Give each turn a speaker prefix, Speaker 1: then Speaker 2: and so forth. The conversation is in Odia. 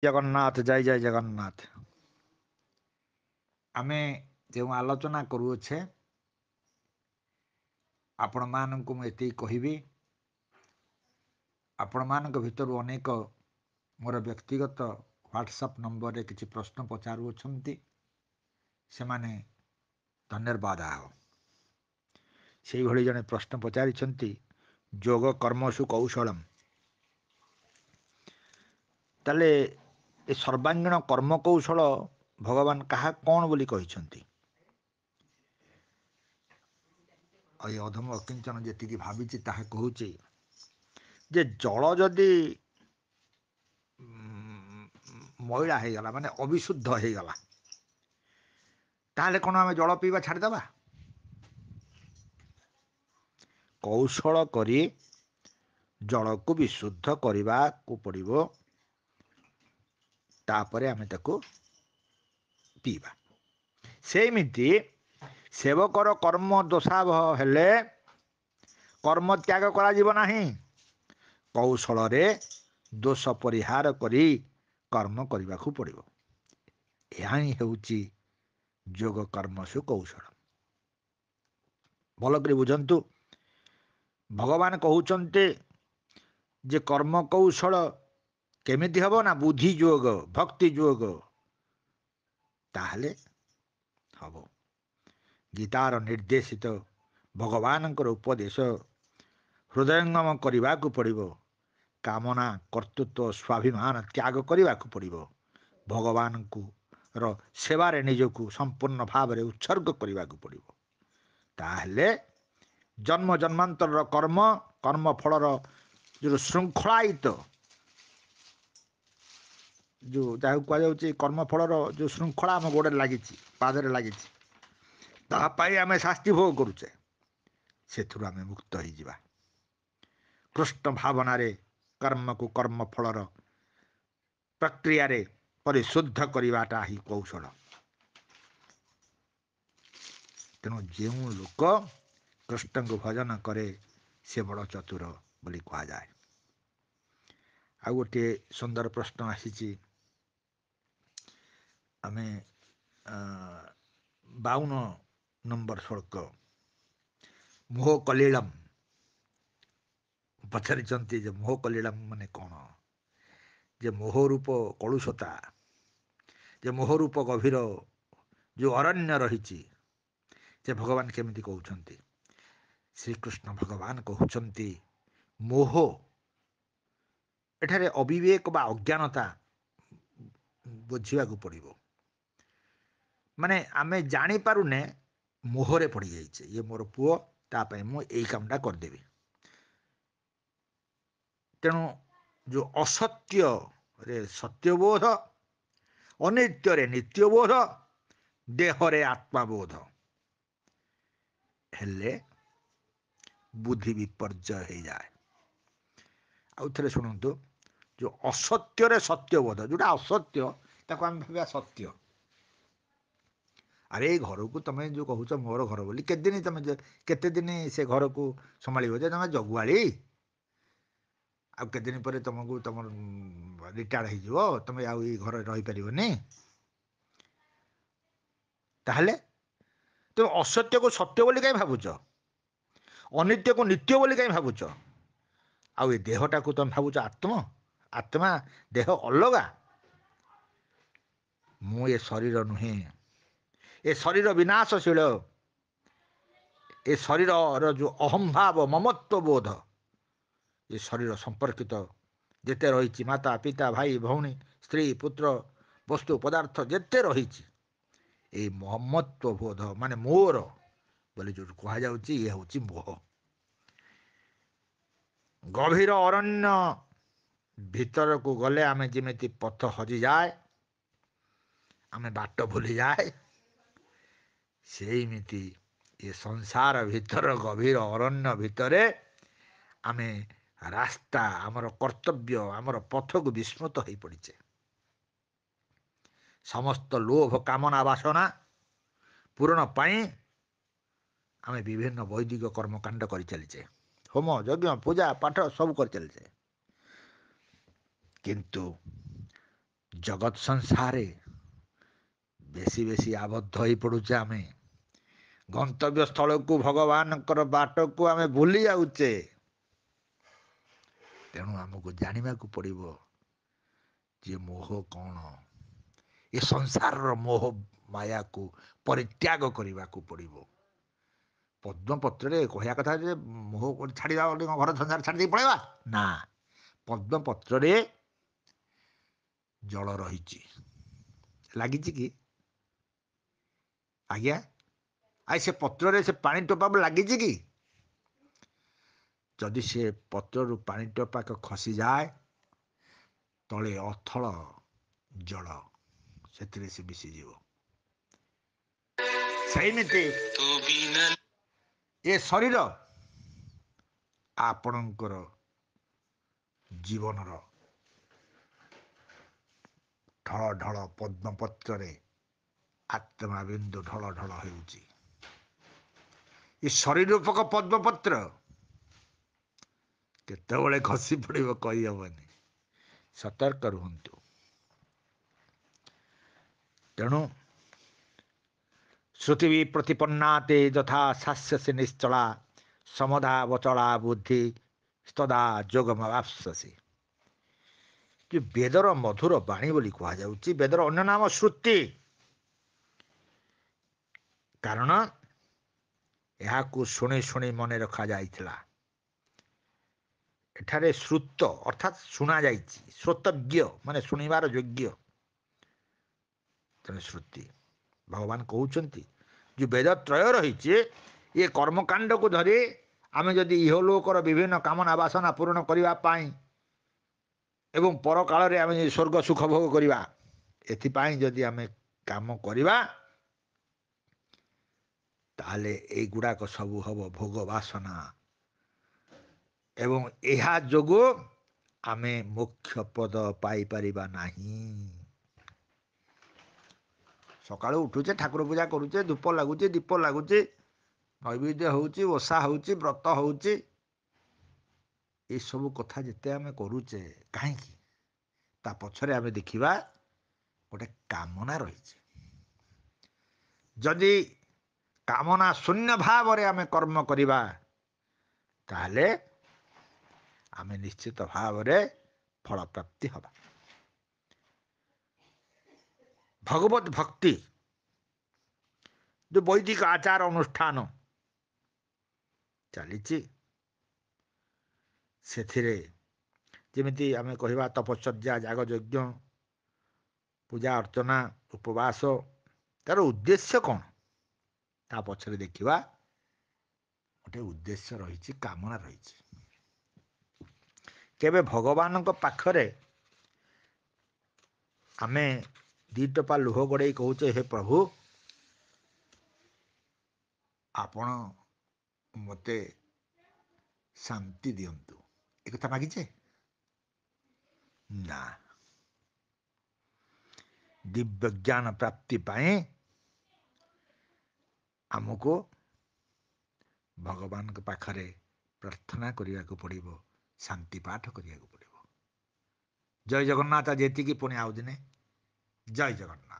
Speaker 1: ଜଗନ୍ନାଥ ଜୟ ଜୟ ଜଗନ୍ନାଥ। ଆମେ ଯେଉଁ ଆଲୋଚନା କରୁଅଛେ ଆପଣମାନଙ୍କୁ ମୁଁ ଏତିକି କହିବି, ଆପଣମାନଙ୍କ ଭିତରୁ ଅନେକ ମୋର ବ୍ୟକ୍ତିଗତ ହ୍ୱାଟ୍ସଆପ୍ ନମ୍ବରରେ କିଛି ପ୍ରଶ୍ନ ପଚାରୁଅଛନ୍ତି। ସେମାନେ ଧନ୍ୟବାଦ। ସେଇଭଳି ଜଣେ ପ୍ରଶ୍ନ ପଚାରିଛନ୍ତି, ଯୋଗ କର୍ମସୁ କୌଶଳମ୍। ତାହେଲେ ଏ ସର୍ବାଙ୍ଗୀନ କର୍ମ କୌଶଳ ଭଗବାନ କାହା କ'ଣ ବୋଲି କହିଛନ୍ତି? ଆଉ ଏ ଅଧମ ଅକିଞ୍ଚନ ଯେତିକି ଭାବିଛି ତାହା କହୁଛି ଯେ ଜଳ ଯଦି ମଇଳା ହେଇଗଲା, ମାନେ ଅବିଶୁଦ୍ଧ ହେଇଗଲା, ତାହେଲେ କ'ଣ ଆମେ ଜଳ ପିଇବା ଛାଡ଼ିଦେବା? କୌଶଳ କରି ଜଳକୁ ବିଶୁଦ୍ଧ କରିବାକୁ ପଡ଼ିବ, ତାପରେ ଆମେ ତାକୁ ପିଇବା। ସେମିତି ସେବକର କର୍ମ ଦୋଷାବହ ହେଲେ କର୍ମ ତ୍ୟାଗ କରାଯିବ ନାହିଁ, କୌଶଳରେ ଦୋଷ ପରିହାର କରି କର୍ମ କରିବାକୁ ପଡ଼ିବ। ଏହା ହିଁ ହେଉଛି ଯୋଗ କର୍ମସୁ କୌଶଳ। ଭଲ କରି ବୁଝନ୍ତୁ, ଭଗବାନ କହୁଛନ୍ତି ଯେ କର୍ମ କୌଶଳ କେମିତି ହେବ ନା ବୁଦ୍ଧି ଯୋଗ, ଭକ୍ତି ଯୋଗ, ତାହେଲେ ହବ। ଗୀତାର ନିର୍ଦ୍ଦେଶିତ ଭଗବାନଙ୍କର ଉପଦେଶ ହୃଦୟଙ୍ଗମ କରିବାକୁ ପଡ଼ିବ। କାମନା କର୍ତ୍ତୃତ୍ୱ ସ୍ୱାଭିମାନ ତ୍ୟାଗ କରିବାକୁ ପଡ଼ିବ। ଭଗବାନଙ୍କୁ ର ସେବାରେ ନିଜକୁ ସମ୍ପୂର୍ଣ୍ଣ ଭାବରେ ଉତ୍ସର୍ଗ କରିବାକୁ ପଡ଼ିବ। ତାହେଲେ ଜନ୍ମ ଜନ୍ମାନ୍ତରର କର୍ମ ଫଳର ଯେଉଁ ଶୃଙ୍ଖଳାୟିତ, ଯେଉଁ ଯାହାକୁ କୁହାଯାଉଛି କର୍ମଫଳର ଯେଉଁ ଶୃଙ୍ଖଳା ଆମ ଗୋଡ଼ରେ ଲାଗିଛି, ପାଦରେ ଲାଗିଛି, ତାହା ପାଇଁ ଆମେ ଶାସ୍ତି ଭୋଗ କରୁଛେ, ସେଥିରୁ ଆମେ ମୁକ୍ତ ହେଇଯିବା। କୃଷ୍ଣ ଭାବନାରେ କର୍ମକୁ କର୍ମଫଳର ପ୍ରକ୍ରିୟାରେ ପରିଶୁଦ୍ଧ କରିବାଟା ହିଁ କୌଶଳ। ତେଣୁ ଯେଉଁ ଲୋକ କୃଷ୍ଣଙ୍କୁ ଭଜନ କରେ ସେ ବଡ଼ ଚତୁର ବୋଲି କୁହାଯାଏ। ଆଉ ଗୋଟିଏ ସୁନ୍ଦର ପ୍ରଶ୍ନ ଆସିଛି, ଆମେ 52 ନମ୍ବର ଶ୍ଳୋକ, ମୋହ କଲିଳମ୍ ପଚାରିଛନ୍ତି ଯେ ମୋହ କଲିଳମ୍ ମାନେ କ'ଣ? ଯେ ମୋହ ରୂପ କଳୁଷତା, ଯେ ମୋହ ରୂପ ଗଭୀର ଯେଉଁ ଅରଣ୍ୟ ରହିଛି, ସେ ଭଗବାନ କେମିତି କହୁଛନ୍ତି? ଶ୍ରୀକୃଷ୍ଣ ଭଗବାନ କହୁଛନ୍ତି ମୋହ, ଏଠାରେ ଅବିବେକ ବା ଅଜ୍ଞାନତା ବୁଝିବାକୁ ପଡ଼ିବ। ମାନେ ଆମେ ଜାଣିପାରୁନେ ମୋହରେ ପଡ଼ିଯାଇଛେ, ଇଏ ମୋର ପୁଅ, ତା ପାଇଁ ମୁଁ ଏଇ କାମଟା କରିଦେବି। ତେଣୁ ଯେଉଁ ଅସତ୍ୟରେ ସତ୍ୟବୋଧ, ଅନିତ୍ୟରେ ନିତ୍ୟବୋଧ, ଦେହରେ ଆତ୍ମବୋଧ ହେଲେ ବୁଦ୍ଧି ବିପର୍ଯ୍ୟୟ ହେଇଯାଏ। ଆଉ ଥରେ ଶୁଣନ୍ତୁ, ଯେଉଁ ଅସତ୍ୟରେ ସତ୍ୟବୋଧ, ଯେଉଁଟା ଅସତ୍ୟ ତାକୁ ଆମେ ଭାବିବା ସତ୍ୟ। ଆରେ ଏଇ ଘରକୁ ତମେ ଯେଉଁ କହୁଛ ମୋର ଘର ବୋଲି, କେତେ ଦିନ ସେ ଘରକୁ ସମ୍ଭାଳିବ? ଯେ ତମେ ଜଗୁଆଳି, ଆଉ କେତେଦିନ ପରେ ତମର ରିଟାୟାର୍ଡ ହେଇଯିବ, ତମେ ଆଉ ଏଇ ଘରେ ରହିପାରିବନି। ତାହେଲେ ତୁମେ ଅସତ୍ୟକୁ ସତ୍ୟ ବୋଲି କାହିଁ ଭାବୁଛ? ଅନିତ୍ୟକୁ ନିତ୍ୟ ବୋଲି କାହିଁ ଭାବୁଛ? ଆଉ ଏ ଦେହଟାକୁ ତମେ ଭାବୁଛ ଆତ୍ମା ଦେହ ଅଲଗା। ମୁଁ ଏ ଶରୀର ନୁହେଁ, ଏ ଶରୀର ବିନାଶଶୀଳ, ଏ ଶରୀରର ଯେଉଁ ଅହମ୍ଭାବ ମମତ୍ଵ ବୋଧ, ଏ ଶରୀର ସମ୍ପର୍କିତ ଯେତେ ରହିଛି, ମାତା ପିତା ଭାଇ ଭଉଣୀ ସ୍ତ୍ରୀ ପୁତ୍ର ବସ୍ତୁ ପଦାର୍ଥ ଯେତେ ରହିଛି, ଏଇ ମମତ୍ଵ ବୋଧ ମାନେ ମୋର ବୋଲି ଯୋଉ କୁହାଯାଉଛି, ଇଏ ହେଉଛି ମୋହ। ଗଭୀର ଅରଣ୍ୟ ଭିତରକୁ ଗଲେ ଆମେ ଯେମିତି ପଥ ହଜିଯାଏ, ଆମେ ବାଟ ଭୁଲିଯାଏ, ସେଇମିତି ଏ ସଂସାର ଭିତର ଗଭୀର ଅରଣ୍ୟ ଭିତରେ ଆମେ ରାସ୍ତା, ଆମର କର୍ତ୍ତବ୍ୟ, ଆମର ପଥକୁ ବିସ୍ମୃତ ହୋଇପଡ଼ିଛେ। ସମସ୍ତ ଲୋଭ କାମନା ବାସନା ପୂରଣ ପାଇଁ ଆମେ ବିଭିନ୍ନ ବୈଦିକ କର୍ମକାଣ୍ଡ କରିଚାଲିଛେ, ହୋମ ଯଜ୍ଞ ପୂଜା ପାଠ ସବୁ କରିଚାଲିଛେ। କିନ୍ତୁ ଜଗତ ସଂସାରେ ବେଶୀ ବେଶୀ ଆବଦ୍ଧ ହୋଇ ପଡୁଛେ ଆମେ। ଗନ୍ତବ୍ୟ ସ୍ଥଳକୁ ଭଗବାନଙ୍କର ବାଟକୁ ଆମେ ଭୁଲି ଯାଉଛେ। ତେଣୁ ଆମକୁ ଜାଣିବାକୁ ପଡ଼ିବ ଯେ ମୋହ କ'ଣ। ଏ ସଂସାରର ମୋହ ମାୟାକୁ ପରିତ୍ୟାଗ କରିବାକୁ ପଡ଼ିବ। ପଦ୍ମପତ୍ରରେ କହିବା କଥା ଯେ ମୋହ ଛାଡ଼ିବା ବୋଲି ଘର ସଂସାର ଛାଡ଼ି ଦେଇ ପଳେଇବା ନା। ପଦ୍ମପତ୍ରରେ ଜଳ ରହିଛି, ଲାଗିଛି କି? ଆଜ୍ଞା, ଆଇ ସେ ପତ୍ରରେ ସେ ପାଣି ଟୋପା ଲାଗିଛି କି? ଯଦି ସେ ପତ୍ରରୁ ପାଣି ଟୋପାକ ଖସିଯାଏ ତଳେ ଅଥଳ ଜଳ ସେଥିରେ ସେ ମିଶିଯିବ। ସେଇମିତି ଏ ଶରୀର ଆପଣଙ୍କର ଜୀବନର ଢଳ ଢଳ ପଦ୍ମପତ୍ରରେ ଆତ୍ମା ବିନ୍ଦୁ ଢଳ ଢଳ ହେଉଛି। ଏ ଶରୀର ରୂପକ ପଦ୍ମପତ୍ର କେତେବେଳେ ଖସି ପଡ଼ିବ କହିହେବନି। ସତର୍କ ରୁହନ୍ତୁ। ତେଣୁ ଶ୍ରୁତିବି ପ୍ରତିପନ୍ନାତେ ଯଥା ଶାସ୍ୟସୀ ନିଶ୍ଚଳା ସମଦା ବଚଳା ବୁଦ୍ଧି ସ୍ତଦା ଯୋଗମବାପ୍ସସି। ଯେ ବେଦର ମଧୁର ବାଣୀ ବୋଲି କୁହାଯାଉଛି। ବେଦର ଅନ୍ୟ ନାମ ଶ୍ରୁତି। କାରଣ ଏହାକୁ ଶୁଣି ଶୁଣି ମନେ ରଖାଯାଇଥିଲା। ଏଠାରେ ଶ୍ରୁତ ଅର୍ଥାତ୍ ଶୁଣାଯାଇଛି, ଶ୍ରୋତବ୍ୟ ମାନେ ଶୁଣିବାର ଯୋଗ୍ୟ। ତେଣୁ ଶ୍ରୁତି ଭଗବାନ କହୁଛନ୍ତି ଯେ ବେଦ ତ୍ରୟ ରହିଛି, ଏ କର୍ମକାଣ୍ଡକୁ ଧରି ଆମେ ଯଦି ଇହଲୋକର ବିଭିନ୍ନ କାମନା ବାସନା ପୂରଣ କରିବା ପାଇଁ ଏବଂ ପରକାଳରେ ଆମେ ଯଦି ସ୍ୱର୍ଗ ସୁଖ ଭୋଗ କରିବା, ଏଥିପାଇଁ ଯଦି ଆମେ କାମ କରିବା ତାହେଲେ ଏଇଗୁଡ଼ାକ ସବୁ ହବ ଭୋଗ ବାସନା ଏବଂ ଏହା ଯୋଗୁଁ ଆମେ ମୋକ୍ଷ ପଦ ପାଇପାରିବା ନାହିଁ। ସକାଳୁ ଉଠୁଛେ, ଠାକୁର ପୂଜା କରୁଛେ, ଧୂପ ଲାଗୁଛି, ଦୀପ ଲାଗୁଛି, ନୈବେଦ୍ୟ ହେଉଛି, ଓଷା ହେଉଛି, ବ୍ରତ ହେଉଛି, ଏସବୁ କଥା ଯେତେ ଆମେ କରୁଛେ କାହିଁକି? ତା ପଛରେ ଆମେ ଦେଖିବା ଗୋଟେ କାମନା ରହିଛି। ଯଦି କାମନା ଶୂନ୍ୟ ଭାବରେ ଆମେ କର୍ମ କରିବା ତାହେଲେ ଆମେ ନିଶ୍ଚିତ ଭାବରେ ଫଳ ପ୍ରାପ୍ତି ହେବା। ଭଗବତ ଭକ୍ତି ଯେଉଁ ବୈଦିକ ଆଚାର ଅନୁଷ୍ଠାନ ଚାଲିଛି, ସେଥିରେ ଯେମିତି ଆମେ କହିବା ତପଶ୍ଚର୍ଯ୍ୟା, ଯାଗଯଜ୍ଞ, ପୂଜା ଅର୍ଚ୍ଚନା, ଉପବାସ, ତାର ଉଦ୍ଦେଶ୍ୟ କ'ଣ? ତା ପଛରେ ଦେଖିବା ଗୋଟେ ଉଦ୍ଦେଶ୍ୟ ରହିଛି, କାମନା ରହିଛି। କେବେ ଭଗବାନଙ୍କ ପାଖରେ ଆମେ ଦି ଟୋପା ଲୁହ ଗଡ଼େଇ କହୁଛେ, ହେ ପ୍ରଭୁ ଆପଣ ମୋତେ ଶାନ୍ତି ଦିଅନ୍ତୁ, ଏ କଥା ମାଗିଛେ ନା। ଦିବ୍ୟ ଜ୍ଞାନ ପ୍ରାପ୍ତି ପାଇଁ ଆମକୁ ଭଗବାନଙ୍କ ପାଖରେ ପ୍ରାର୍ଥନା କରିବାକୁ ପଡ଼ିବ, ଶାନ୍ତି ପାଠ କରିବାକୁ ପଡ଼ିବ। ଜୟ ଜଗନ୍ନାଥ। ଯେତିକି ପୁଣି ଆଉ ଦିନେ ଜୟ ଜଗନ୍ନାଥ।